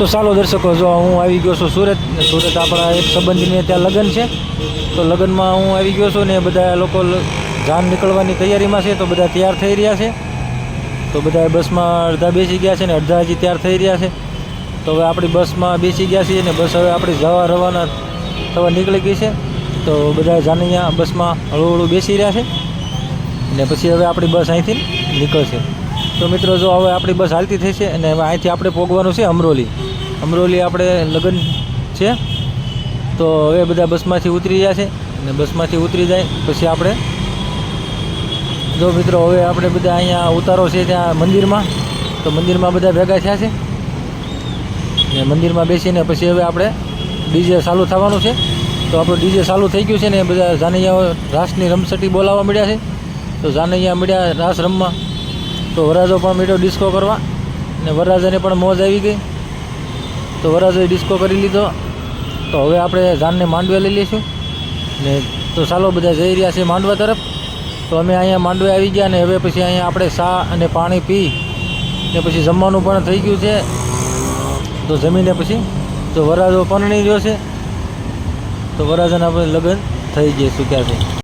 તો ચાલો દર્શકો, જો હું આવી ગયો છું સુરત. સુરત આપણા એક સંબંધીને ત્યાં લગ્ન છે, તો લગ્નમાં હું આવી ગયો છું ને બધા લોકો જાન નીકળવાની તૈયારીમાં છે. તો બધા તૈયાર થઈ રહ્યા છે. તો બધા બસમાં અડધા બેસી ગયા છે ને અડધા હજી તૈયાર થઈ રહ્યા છે. તો હવે આપણી બસમાં બેસી ગયા છીએ ને બસ હવે આપણી રવાના થવા નીકળી ગઈ છે. તો બધા જાનૈયા બસમાં હળવું હળવું બેસી રહ્યા છે ને પછી હવે આપણી બસ અહીંથી નીકળશે. તો મિત્રો, જો હવે આપણી બસ હાલતી થઈ છે અને હવે અહીંથી આપણે પહોંચવાનું છે અમરોલી. અમરોલી આપણે લગ્ન છે. તો હવે બધા બસમાંથી ઉતરી રહ્યા છે અને બસમાંથી ઉતરી જાય પછી આપણે, જો મિત્રો, હવે આપણે બધા અહીંયા ઉતારો છે ત્યાં મંદિરમાં. તો મંદિરમાં બધા ભેગા થયા છે ને મંદિરમાં બેસીને પછી હવે આપણે ડીજે ચાલુ થવાનું છે. તો આપણું ડીજે ચાલુ થઈ ગયું છે ને બધા જાનૈયાઓ રાસની રમસટી બોલાવવા મળ્યા છે. તો જાનૈયા મળ્યા રાસ રમવા. તો વરાજો પણ મળ્યો ડિસ્કો કરવા ને વરરાજાને પણ મોજ આવી ગઈ. તો વરરાજોએ ડિસ્કો કરી લીધો. તો હવે આપણે જાનને માંડવે લઈ લઈશું ને. તો ચાલો બધા જઈ રહ્યા છે માંડવા તરફ. તો અમે અહીંયા માંડવે આવી ગયા ને હવે પછી અહીંયા આપણે ચા અને પાણી પી ને પછી જમવાનું પણ થઈ ગયું છે. તો જમીને પછી તો વરરાજો પરણી રહ્યો છે. તો વરરાજાના આપણે લગ્ન થઈ ગયા ચૂક્યા છે.